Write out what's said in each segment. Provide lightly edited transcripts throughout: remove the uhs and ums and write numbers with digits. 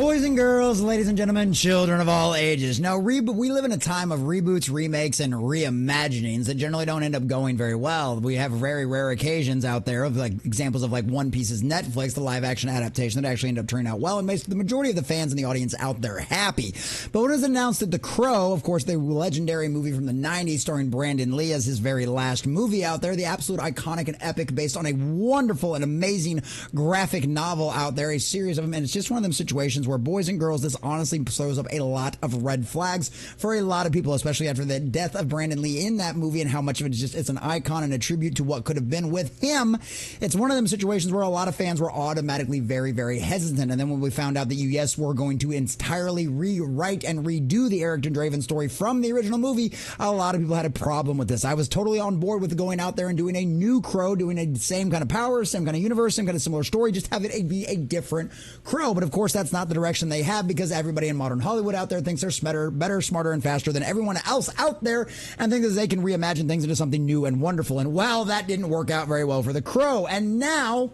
Boys and girls, ladies and gentlemen, children of all ages. Now, we live in a time of reboots, remakes, and reimaginings that generally don't end up going very well. We have very rare occasions out there of like examples of like One Piece's Netflix, the live action adaptation that actually ended up turning out well and makes the majority of the fans and the audience out there happy. But when it was announced that The Crow, of course, the legendary movie from the 90s starring Brandon Lee as his very last movie out there, the absolute iconic and epic based on a wonderful and amazing graphic novel out there, a series of them, and it's just one of them situations where, boys and girls, this honestly throws up a lot of red flags for a lot of people, especially after the death of Brandon Lee in that movie and how much of it is just, it's an icon and a tribute to what could have been with him. It's one of them situations where a lot of fans were automatically very, very hesitant. And then when we found out that yes, we're going to entirely rewrite and redo the Eric Draven story from the original movie, a lot of people had a problem with this. I was totally on board with going out there and doing a new Crow, doing a same kind of power, same kind of universe, same kind of similar story, just have it be a different Crow. But of course, that's not the direction they have, because everybody in modern Hollywood out there thinks they're better, smarter, and faster than everyone else out there, and think that they can reimagine things into something new and wonderful. And well, that didn't work out very well for The Crow. And now,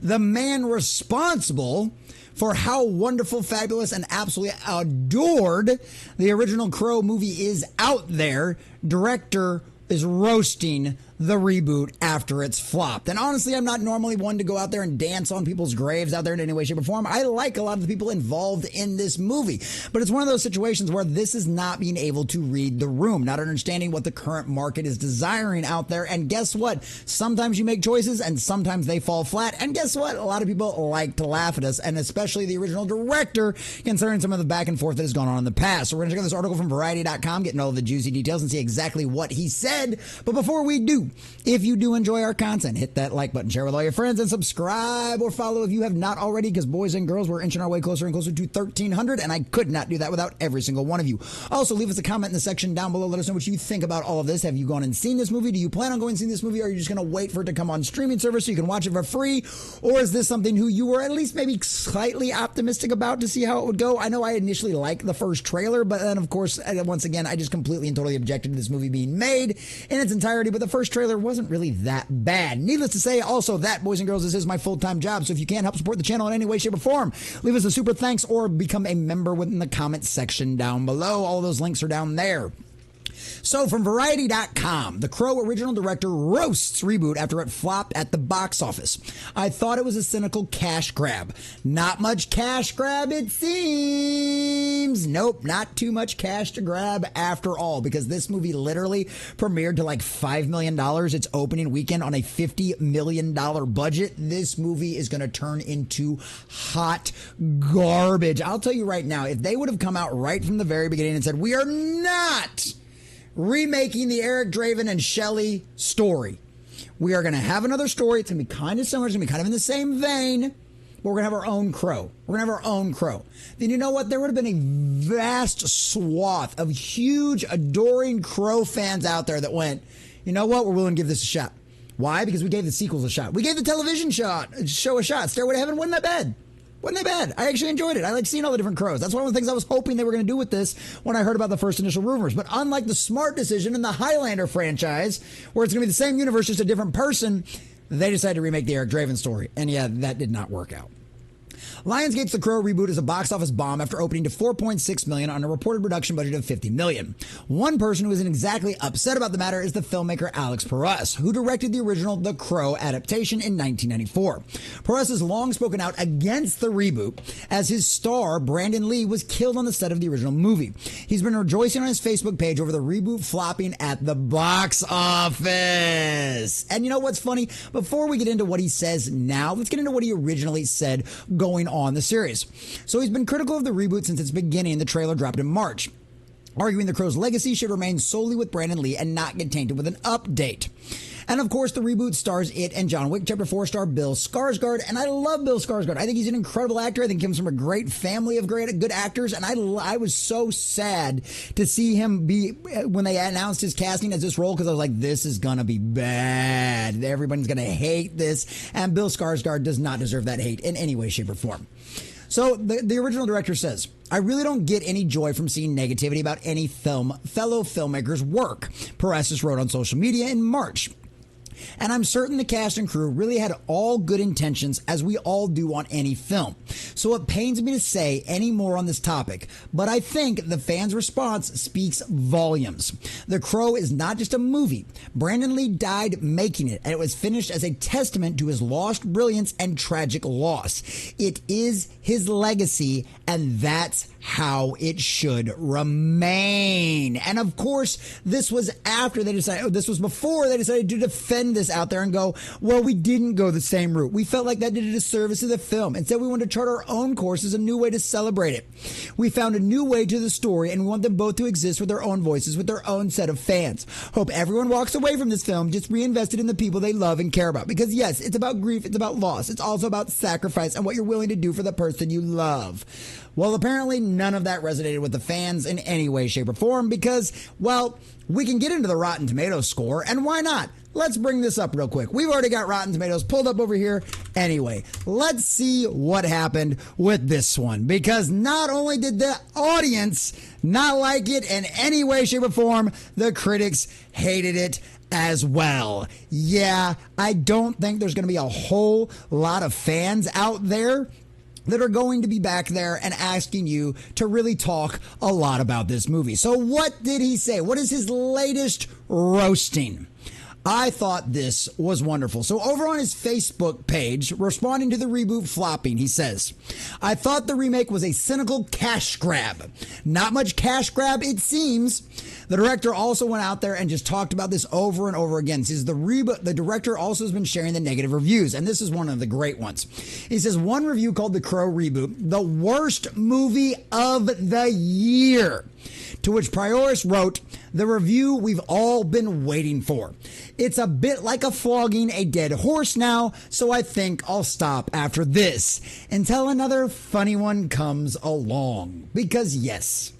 the man responsible for how wonderful, fabulous, and absolutely adored the original Crow movie is out there, director is roasting the reboot after it's flopped. And honestly, I'm not normally one to go out there and dance on people's graves out there in any way, shape, or form. I like a lot of the people involved in this movie, but it's one of those situations where this is not being able to read the room, not understanding what the current market is desiring out there. And guess what? Sometimes you make choices and sometimes they fall flat. And guess what? A lot of people like to laugh at us, and especially the original director, considering some of the back and forth that has gone on in the past. So we're going to check out this article from Variety.com, getting all the juicy details and see exactly what he said. But before we do, if you do enjoy our content, hit that like button, share with all your friends, and subscribe or follow if you have not already, because boys and girls, we're inching our way closer and closer to 1,300, and I could not do that without every single one of you. Also, leave us a comment in the section down below. Let us know what you think about all of this. Have you gone and seen this movie? Do you plan on going and seeing this movie? Or are you just going to wait for it to come on streaming service so you can watch it for free? Or is this something who you were at least maybe slightly optimistic about to see how it would go? I know I initially liked the first trailer, but then, of course, once again, I just completely and totally objected to this movie being made in its entirety, but the first trailer wasn't really that bad. Needless to say, also, that, boys and girls, this is my full-time job, so if you can help support the channel in any way, shape, or form, leave us a super thanks or become a member within the comment section down below. All those links are down there. So, from Variety.com, The Crow original director roasts reboot after it flopped at the box office. I thought it was a cynical cash grab. Not much cash grab, it seems. Nope, not too much cash to grab after all, because this movie literally premiered to like $5 million its opening weekend on a $50 million budget. This movie is going to turn into hot garbage. I'll tell you right now, if they would have come out right from the very beginning and said, we are not remaking the Eric Draven and Shelley story. We are going to have another story. It's going to be kind of similar. It's going to be kind of in the same vein, but we're going to have our own Crow. We're going to have our own Crow. Then you know what? There would have been a vast swath of huge, adoring Crow fans out there that went, you know what? We're willing to give this a shot. Why? Because we gave the sequels a shot. We gave the television show a shot. Stairway to Heaven wasn't that bad. Wasn't that bad? I actually enjoyed it. I like seeing all the different Crows. That's one of the things I was hoping they were going to do with this when I heard about the first initial rumors. But unlike the smart decision in the Highlander franchise, where it's going to be the same universe, just a different person, they decided to remake the Eric Draven story. And yeah, that did not work out. Lionsgate's The Crow reboot is a box office bomb after opening to $4.6 million on a reported production budget of $50 million. One person who isn't exactly upset about the matter is the filmmaker Alex Perez, who directed the original The Crow adaptation in 1994. Perez has long spoken out against the reboot, as his star, Brandon Lee, was killed on the set of the original movie. He's been rejoicing on his Facebook page over the reboot flopping at the box office. And you know what's funny? Before we get into what he says now, let's get into what he originally said going on the series. So he's been critical of the reboot since its beginning. The trailer dropped in March, arguing The Crow's legacy should remain solely with Brandon Lee and not get tainted with an update. And of course, the reboot stars It and John Wick Chapter 4 star Bill Skarsgård, and I love Bill Skarsgård. I think he's an incredible actor. I think he comes from a great family of good actors, and I was so sad to see him when they announced his casting as this role, because I was like, this is gonna be bad. Everybody's gonna hate this, and Bill Skarsgård does not deserve that hate in any way, shape, or form. So the original director says, I really don't get any joy from seeing negativity about any fellow filmmaker's work, Perez wrote on social media in March. And I'm certain the cast and crew really had all good intentions, as we all do on any film. so it pains me to say any more on this topic, but I think the fans' response speaks volumes. The Crow is not just a movie. Brandon Lee died making it, and it was finished as a testament to his lost brilliance and tragic loss. It is his legacy, and that's how it should remain. And of course, this was before they decided to defend this out there and go, well, we didn't go the same route. We felt like that did a disservice to the film. Instead, we wanted to chart our own course as a new way to celebrate it. We found a new way to the story, and we want them both to exist with their own voices, with their own set of fans. Hope everyone walks away from this film just reinvested in the people they love and care about. Because yes, it's about grief, it's about loss, it's also about sacrifice and what you're willing to do for the person you love. Well, apparently none of that resonated with the fans in any way, shape, or form because, well, we can get into the Rotten Tomatoes score, and why not? Let's bring this up real quick. We've already got Rotten Tomatoes pulled up over here. Anyway, let's see what happened with this one. Because not only did the audience not like it in any way, shape, or form, the critics hated it as well. Yeah, I don't think there's going to be a whole lot of fans out there that are going to be back there and asking you to really talk a lot about this movie. So what did he say? What is his latest roasting? I thought this was wonderful. So over on his Facebook page, responding to the reboot flopping, he says, I thought the remake was a cynical cash grab. Not much cash grab, it seems. The director also went out there and just talked about this over and over again. He says the director also has been sharing the negative reviews, and this is one of the great ones. He says, one review called The Crow Reboot, the worst movie of the year. To which Prioris wrote, the review we've all been waiting for. It's a bit like a flogging a dead horse now, so I think I'll stop after this until another funny one comes along. Because yes,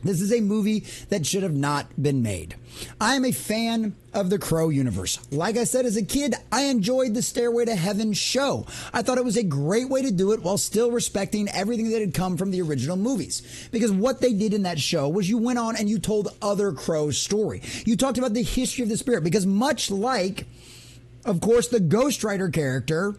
this is a movie that should have not been made. I am a fan of the Crow universe. Like I said, as a kid, I enjoyed the Stairway to Heaven show. I thought it was a great way to do it while still respecting everything that had come from the original movies. Because what they did in that show was you went on and you told other Crow's story. You talked about the history of the spirit. Because much like, of course, the Ghost Rider character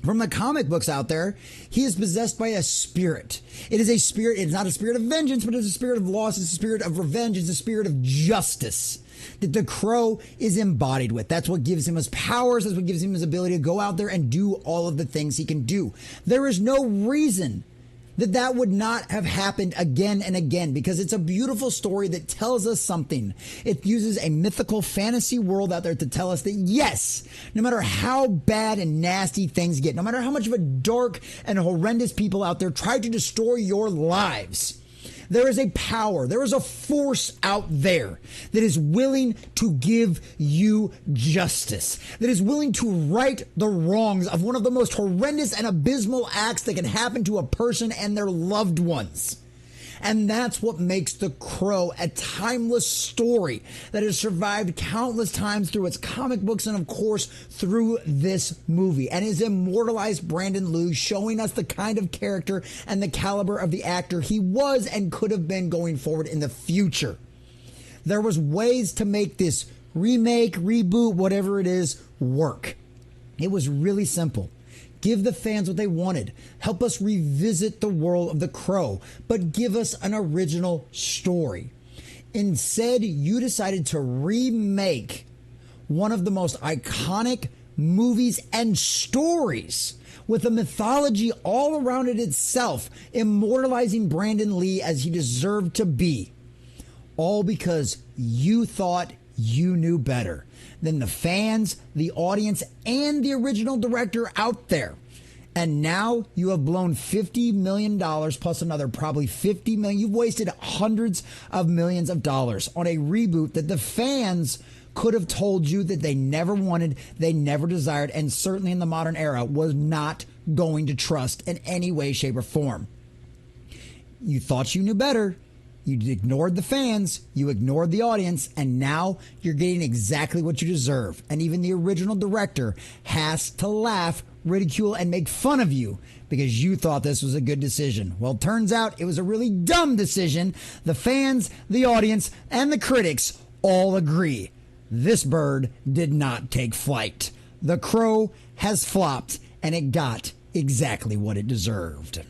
from the comic books out there, he is possessed by a spirit. It is a spirit, it's not a spirit of vengeance, but it's a spirit of loss, it's a spirit of revenge, it's a spirit of justice that the Crow is embodied with. That's what gives him his powers, that's what gives him his ability to go out there and do all of the things he can do. There is no reason that would not have happened again and again, because it's a beautiful story that tells us something. It uses a mythical fantasy world out there to tell us that yes, no matter how bad and nasty things get, no matter how much of a dark and horrendous people out there try to destroy your lives, there is a power, there is a force out there that is willing to give you justice, that is willing to right the wrongs of one of the most horrendous and abysmal acts that can happen to a person and their loved ones. And that's what makes The Crow a timeless story that has survived countless times through its comic books and, of course, through this movie. And has immortalized Brandon Lee, showing us the kind of character and the caliber of the actor he was and could have been going forward in the future. There was ways to make this remake, reboot, whatever it is, work. It was really simple. Give the fans what they wanted. Help us revisit the world of The Crow, but give us an original story. Instead, you decided to remake one of the most iconic movies and stories with a mythology all around it itself, immortalizing Brandon Lee as he deserved to be. All because you thought you knew better than the fans, the audience, and the original director out there. And now you have blown $50 million plus another probably $50 million. You've wasted hundreds of millions of dollars on a reboot that the fans could have told you that they never wanted, they never desired, and certainly in the modern era was not going to trust in any way, shape, or form. You thought you knew better. You ignored the fans, you ignored the audience, and now you're getting exactly what you deserve. And even the original director has to laugh, ridicule, and make fun of you because you thought this was a good decision. Well, turns out it was a really dumb decision. The fans, the audience, and the critics all agree. This bird did not take flight. The Crow has flopped, and it got exactly what it deserved.